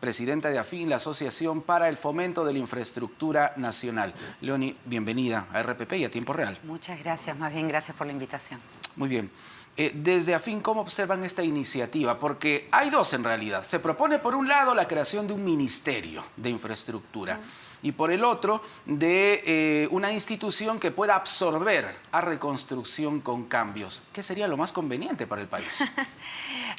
presidenta de AFIN, la Asociación para el Fomento de la Infraestructura Nacional. Leoni, bienvenida a RPP y a Tiempo Real. Muchas gracias, más bien gracias por la invitación. Muy bien. Desde AFIN, ¿cómo observan esta iniciativa? Porque hay dos en realidad. Se propone por un lado la creación de un ministerio de infraestructura y por el otro de una institución que pueda absorber a reconstrucción con cambios. ¿Qué sería lo más conveniente para el país?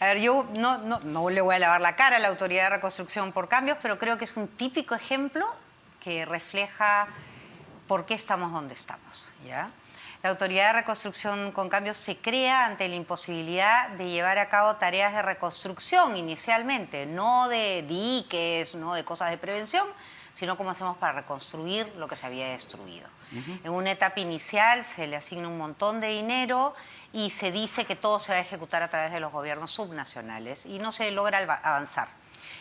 A ver, yo no le voy a lavar la cara a la Autoridad de Reconstrucción por Cambios, pero creo que es un típico ejemplo que refleja por qué estamos donde estamos, ¿ya? La Autoridad de Reconstrucción con Cambios se crea ante la imposibilidad de llevar a cabo tareas de reconstrucción inicialmente, no de diques, no de cosas de prevención, sino cómo hacemos para reconstruir lo que se había destruido. En una etapa inicial se le asigna un montón de dinero y se dice que todo se va a ejecutar a través de los gobiernos subnacionales y no se logra avanzar.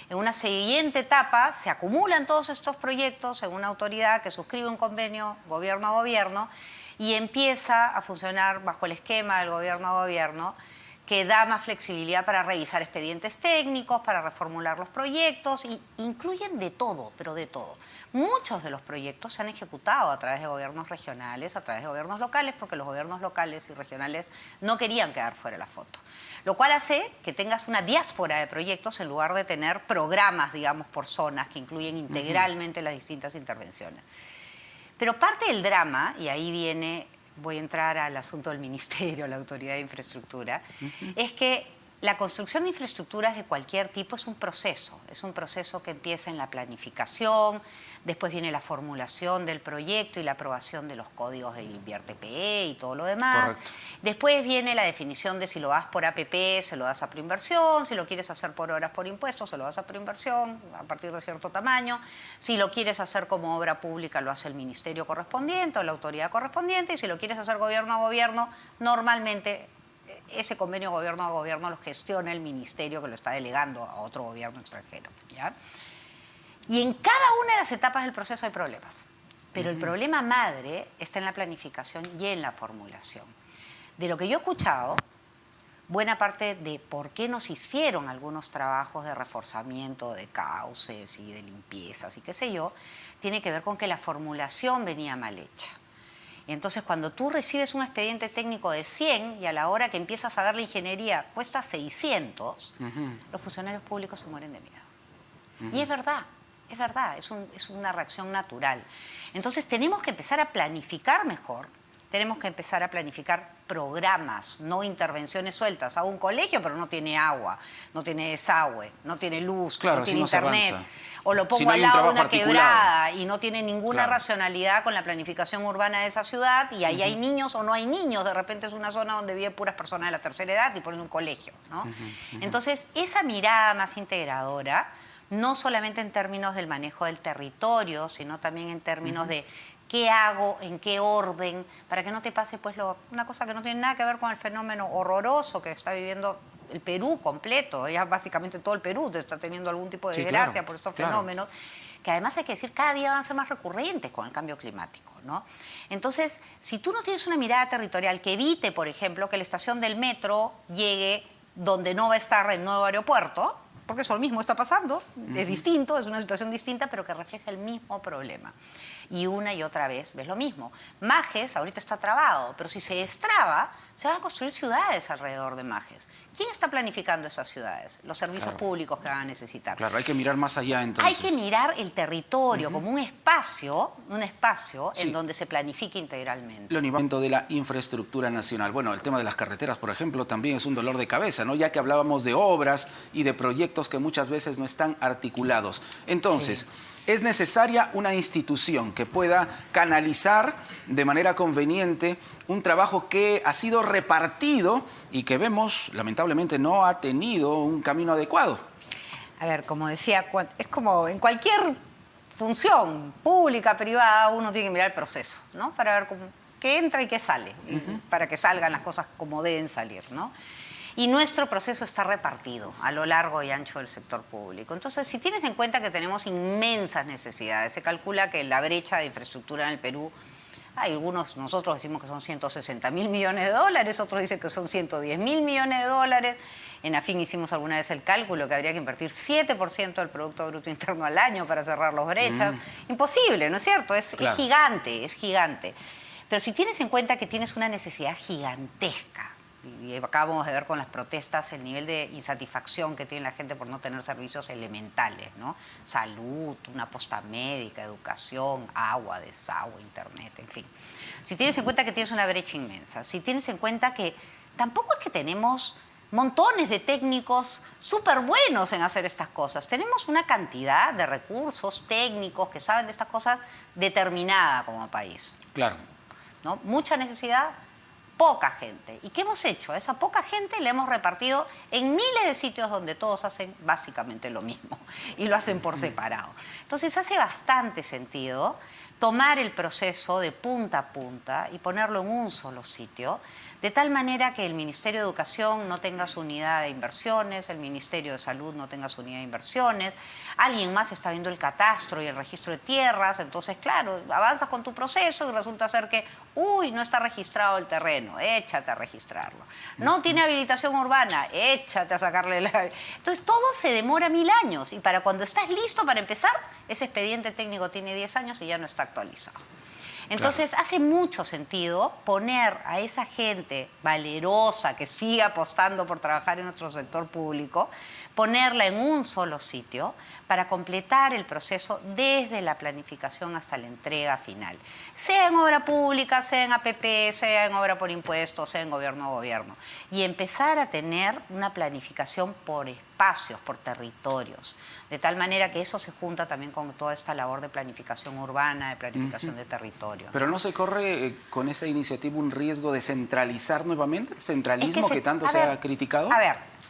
En una siguiente etapa se acumulan todos estos proyectos en una autoridad que suscribe un convenio gobierno a gobierno y empieza a funcionar bajo el esquema del gobierno a gobierno, que da más flexibilidad para revisar expedientes técnicos, para reformular los proyectos, y incluyen de todo, pero de todo. Muchos de los proyectos se han ejecutado a través de gobiernos regionales, a través de gobiernos locales, porque los gobiernos locales y regionales no querían quedar fuera de la foto. Lo cual hace que tengas una diáspora de proyectos en lugar de tener programas, digamos, por zonas que incluyen integralmente las distintas intervenciones. Pero parte del drama, y ahí viene, voy a entrar al asunto del Ministerio, la Autoridad de Infraestructura, es que la construcción de infraestructuras de cualquier tipo es un proceso que empieza en la planificación, después viene la formulación del proyecto y la aprobación de los códigos del InviarTPE y todo lo demás. Correcto. Después viene la definición de si lo das por APP, se lo das a proinversión, si lo quieres hacer por horas por impuestos, se lo das a proinversión a partir de cierto tamaño. Si lo quieres hacer como obra pública, lo hace el ministerio correspondiente o la autoridad correspondiente, y si lo quieres hacer gobierno a gobierno, normalmente ese convenio gobierno a gobierno lo gestiona el ministerio que lo está delegando a otro gobierno extranjero, ¿ya? Y en cada una de las etapas del proceso hay problemas. Pero el problema madre está en la planificación y en la formulación. De lo que yo he escuchado, buena parte de por qué nos hicieron algunos trabajos de reforzamiento de cauces y de limpiezas y qué sé yo, tiene que ver con que la formulación venía mal hecha. Y entonces cuando tú recibes un expediente técnico de 100 y a la hora que empiezas a ver la ingeniería cuesta 600, los funcionarios públicos se mueren de miedo. Y es verdad, es una reacción natural. Entonces tenemos que empezar a planificar mejor, tenemos que empezar a planificar programas, no intervenciones sueltas. Hago un colegio pero no tiene agua, no tiene desagüe, no tiene luz, claro, no tiene no internet. O lo pongo si no al lado de una articulado. quebrada y no tiene ninguna Claro. racionalidad con la planificación urbana de esa ciudad, y ahí hay niños o no hay niños, de repente es una zona donde viven puras personas de la tercera edad y ponen un colegio, ¿no? Entonces, esa mirada más integradora, no solamente en términos del manejo del territorio, sino también en términos de qué hago, en qué orden, para que no te pase pues una cosa que no tiene nada que ver con el fenómeno horroroso que está viviendo el Perú completo. Ya básicamente todo el Perú está teniendo algún tipo de desgracia, claro, por estos fenómenos, que además hay que decir cada día van a ser más recurrentes con el cambio climático, ¿no? Entonces, si tú no tienes una mirada territorial que evite, por ejemplo, que la estación del metro llegue donde no va a estar el nuevo aeropuerto, porque eso mismo está pasando, es distinto, es una situación distinta, pero que refleja el mismo problema. Y una y otra vez ves lo mismo. Majes ahorita está trabado, pero si se destraba, se van a construir ciudades alrededor de Majes. ¿Quién está planificando esas ciudades? Los servicios públicos que van a necesitar. Claro, hay que mirar más allá entonces. Hay que mirar el territorio como un espacio en donde se planifique integralmente. El nivel de la infraestructura nacional. Bueno, el tema de las carreteras, por ejemplo, también es un dolor de cabeza, ¿no? Ya que hablábamos de obras y de proyectos que muchas veces no están articulados. Entonces, es necesaria una institución que pueda canalizar de manera conveniente un trabajo que ha sido repartido y que vemos, lamentablemente, no ha tenido un camino adecuado. A ver, como decía, es como en cualquier función pública, privada, uno tiene que mirar el proceso, ¿no? Para ver qué entra y qué sale, para que salgan las cosas como deben salir, ¿no? Y nuestro proceso está repartido a lo largo y ancho del sector público. Entonces, si tienes en cuenta que tenemos inmensas necesidades, se calcula que la brecha de infraestructura en el Perú, nosotros decimos que son 160.000 millones de dólares, otros dicen que son 110.000 millones de dólares, En AFIN hicimos alguna vez el cálculo que habría que invertir 7% del Producto Bruto Interno al año para cerrar las brechas. Imposible, ¿no es cierto? Es gigante, es gigante. Pero si tienes en cuenta que tienes una necesidad gigantesca, y acabamos de ver con las protestas el nivel de insatisfacción que tiene la gente por no tener servicios elementales, ¿no? Salud, una posta médica, educación, agua, desagüe, internet, en fin. Si tienes en cuenta que tienes una brecha inmensa, si tienes en cuenta que tampoco es que tenemos montones de técnicos súper buenos en hacer estas cosas, tenemos una cantidad de recursos técnicos que saben de estas cosas determinada como país. Claro. ¿No? Mucha necesidad, poca gente. ¿Y qué hemos hecho? A esa poca gente le hemos repartido en miles de sitios donde todos hacen básicamente lo mismo y lo hacen por separado. Entonces hace bastante sentido tomar el proceso de punta a punta y ponerlo en un solo sitio, de tal manera que el Ministerio de Educación no tenga su unidad de inversiones, el Ministerio de Salud no tenga su unidad de inversiones, alguien más está viendo el catastro y el registro de tierras, entonces, claro, avanzas con tu proceso y resulta ser que, uy, no está registrado el terreno, échate a registrarlo. No tiene habilitación urbana, échate a sacarle la... Entonces, todo se demora 1000 años y para cuando estás listo para empezar, ese expediente técnico tiene 10 años y ya no está actualizado. Entonces, hace mucho sentido poner a esa gente valerosa que sigue apostando por trabajar en nuestro sector público, ponerla en un solo sitio para completar el proceso desde la planificación hasta la entrega final. Sea en obra pública, sea en APP, sea en obra por impuestos, sea en gobierno a gobierno. Y empezar a tener una planificación por espacios, por territorios. De tal manera que eso se junta también con toda esta labor de planificación urbana, de planificación de territorio. Pero ¿no se corre con esa iniciativa un riesgo de centralizar nuevamente el centralismo que tanto se ha criticado?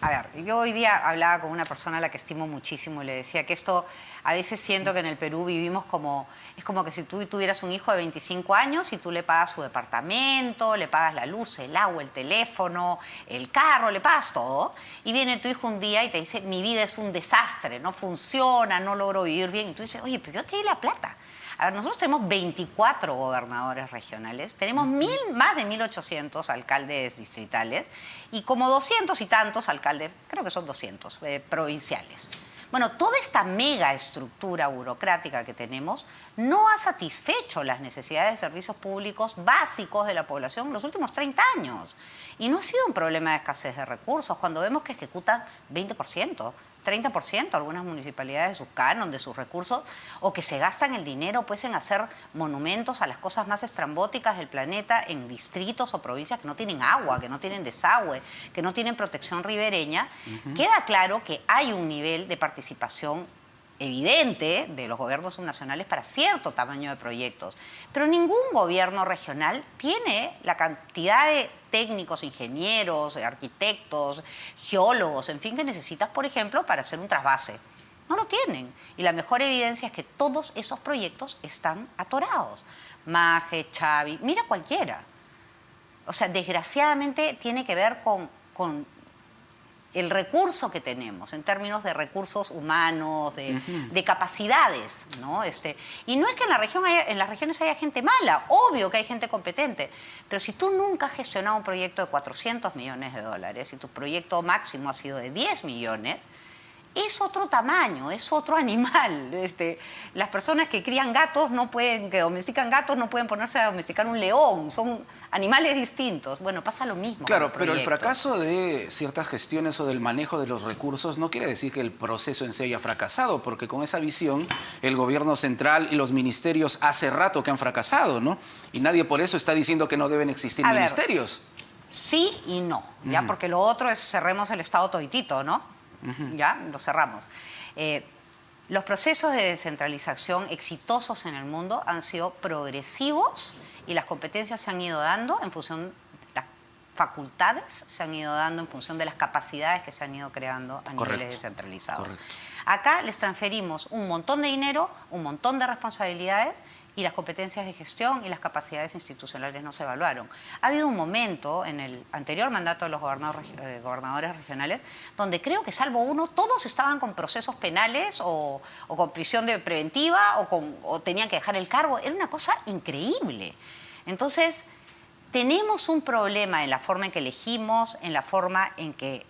A ver, yo hoy día hablaba con una persona a la que estimo muchísimo y le decía que esto, a veces siento que en el Perú vivimos como, es como que si tú tuvieras un hijo de 25 años y tú le pagas su departamento, le pagas la luz, el agua, el teléfono, el carro, le pagas todo, y viene tu hijo un día y te dice, mi vida es un desastre, no funciona, no logro vivir bien, y tú dices, oye, pero yo te di la plata. A ver, nosotros tenemos 24 gobernadores regionales, tenemos más de 1.800 alcaldes distritales y como 200 y tantos alcaldes, creo que son 200, provinciales. Bueno, toda esta mega estructura burocrática que tenemos no ha satisfecho las necesidades de servicios públicos básicos de la población en los últimos 30 años. Y no ha sido un problema de escasez de recursos, cuando vemos que ejecutan 20%, 30% algunas municipalidades de sus canon, de sus recursos, o que se gastan el dinero pues en hacer monumentos a las cosas más estrambóticas del planeta en distritos o provincias que no tienen agua, que no tienen desagüe, que no tienen protección ribereña. Queda claro que hay un nivel de participación evidente de los gobiernos subnacionales para cierto tamaño de proyectos, pero ningún gobierno regional tiene la cantidad de técnicos, ingenieros, arquitectos, geólogos, en fin, que necesitas, por ejemplo, para hacer un trasvase. No lo tienen. Y la mejor evidencia es que todos esos proyectos están atorados. Maje, Chavi, mira cualquiera. O sea, desgraciadamente tiene que ver con el recurso que tenemos en términos de recursos humanos, de capacidades, ¿no? Y no es que en las regiones haya gente mala, obvio que hay gente competente, pero si tú nunca has gestionado un proyecto de 400 millones de dólares y tu proyecto máximo ha sido de 10 millones, es otro tamaño, es otro animal. Las personas que crían gatos que domestican gatos no pueden ponerse a domesticar un león, son animales distintos. Bueno, pasa lo mismo. Claro, pero el fracaso de ciertas gestiones o del manejo de los recursos no quiere decir que el proceso en sí haya fracasado, porque con esa visión el gobierno central y los ministerios hace rato que han fracasado, ¿no? Y nadie por eso está diciendo que no deben existir ministerios. Sí y no, ya, porque lo otro es cerremos el Estado toditito, ¿no? Ya, lo cerramos. Los procesos de descentralización exitosos en el mundo han sido progresivos y las competencias se han ido dando en función, las facultades se han ido dando en función de las capacidades que se han ido creando a niveles descentralizados. Correcto. Acá les transferimos un montón de dinero, un montón de responsabilidades y las competencias de gestión y las capacidades institucionales no se evaluaron. Ha habido un momento en el anterior mandato de los gobernadores regionales donde creo que salvo uno, todos estaban con procesos penales o con prisión preventiva o tenían que dejar el cargo. Era una cosa increíble. Entonces, tenemos un problema en la forma en que elegimos, en la forma en que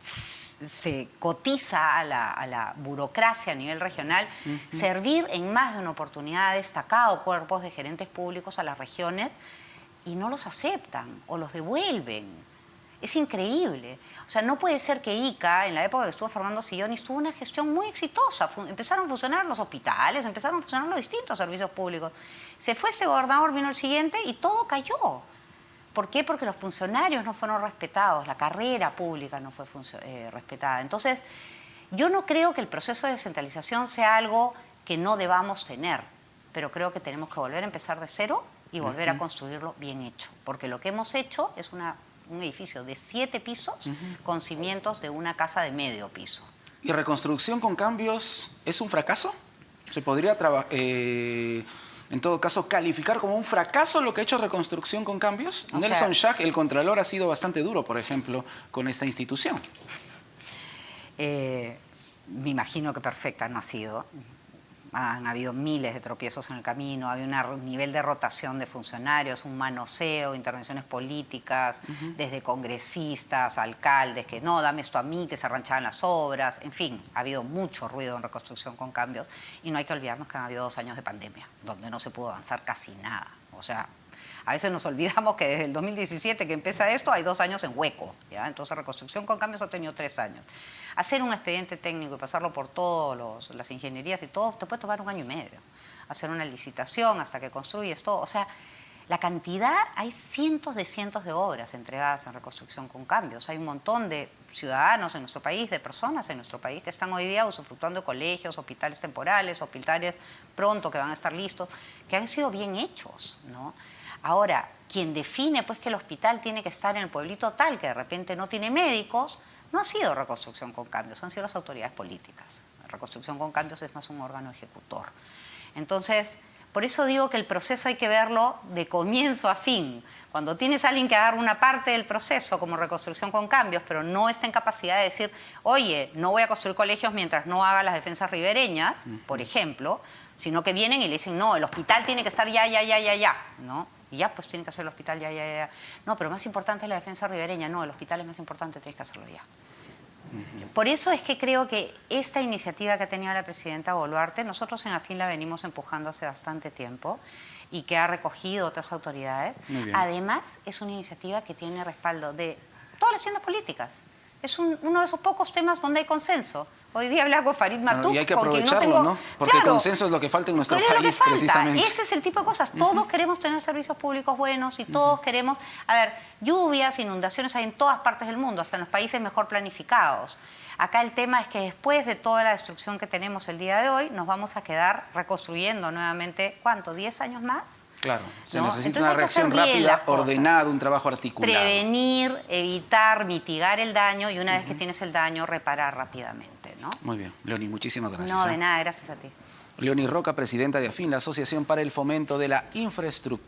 se cotiza a la burocracia a nivel regional, servir en más de una oportunidad destacado cuerpos de gerentes públicos a las regiones y no los aceptan o los devuelven. Es increíble. O sea, no puede ser que Ica, en la época que estuvo Fernando Sillonis, tuvo una gestión muy exitosa. Empezaron a funcionar los hospitales, empezaron a funcionar los distintos servicios públicos. Se fue este gobernador, vino el siguiente y todo cayó. ¿Por qué? Porque los funcionarios no fueron respetados, la carrera pública no fue respetada. Entonces, yo no creo que el proceso de descentralización sea algo que no debamos tener, pero creo que tenemos que volver a empezar de cero y volver a construirlo bien hecho. Porque lo que hemos hecho es un edificio de 7 pisos con cimientos de una casa de medio piso. ¿Y reconstrucción con cambios es un fracaso? ¿Se podría en todo caso calificar como un fracaso lo que ha hecho Reconstrucción con Cambios? Nelson Schack, el contralor, ha sido bastante duro, por ejemplo, con esta institución. Me imagino que perfecta no ha sido. Han habido miles de tropiezos en el camino, había un nivel de rotación de funcionarios, un manoseo, intervenciones políticas, desde congresistas, alcaldes, que no, dame esto a mí, que se arranchaban las obras, en fin, ha habido mucho ruido en Reconstrucción con Cambios y no hay que olvidarnos que han habido 2 años de pandemia, donde no se pudo avanzar casi nada. O sea, a veces nos olvidamos que desde el 2017 que empieza esto hay 2 años en hueco, ¿ya? Entonces Reconstrucción con Cambios ha tenido 3 años. Hacer un expediente técnico y pasarlo por todas las ingenierías y todo, te puede tomar 1 año y medio. Hacer una licitación hasta que construyes todo. O sea, la cantidad, hay cientos de obras entregadas en Reconstrucción con Cambios. Hay un montón de ciudadanos en nuestro país, de personas en nuestro país que están hoy día usufructuando de colegios, hospitales temporales, hospitales pronto que van a estar listos, que han sido bien hechos, ¿no? Ahora, quien define pues que el hospital tiene que estar en el pueblito tal, que de repente no tiene médicos, no ha sido Reconstrucción con Cambios, han sido las autoridades políticas. Reconstrucción con Cambios es más un órgano ejecutor. Entonces, por eso digo que el proceso hay que verlo de comienzo a fin. Cuando tienes a alguien que agarra una parte del proceso como Reconstrucción con Cambios, pero no está en capacidad de decir, oye, no voy a construir colegios mientras no haga las defensas ribereñas, por ejemplo, sino que vienen y le dicen, no, el hospital tiene que estar ya, ¿no? Y ya, pues tiene que hacer el hospital ya. No, pero más importante es la defensa ribereña. No, el hospital es más importante, tienes que hacerlo ya. Por eso es que creo que esta iniciativa que ha tenido la presidenta Boluarte, nosotros en AFIN la venimos empujando hace bastante tiempo y que ha recogido otras autoridades. Además, es una iniciativa que tiene respaldo de todas las tiendas políticas. Es uno de esos pocos temas donde hay consenso. Hoy día hablaba con Farid Matuk, y hay que con quien aprovecharlo, no tengo... ¿no? Porque el consenso es lo que falta en nuestro país, precisamente. Ese es el tipo de cosas. Todos queremos tener servicios públicos buenos y todos queremos... A ver, lluvias, inundaciones hay en todas partes del mundo, hasta en los países mejor planificados. Acá el tema es que después de toda la destrucción que tenemos el día de hoy, nos vamos a quedar reconstruyendo nuevamente, ¿cuánto? ¿10 años más? Claro, se ¿no? necesita Entonces, una reacción rápida, ordenada, un trabajo articulado. Prevenir, evitar, mitigar el daño y una vez que tienes el daño, reparar rápidamente, ¿no? Muy bien, Leonie, muchísimas gracias. No, de nada, gracias a ti. Leonie Roca, presidenta de AFIN, la Asociación para el Fomento de la Infraestructura.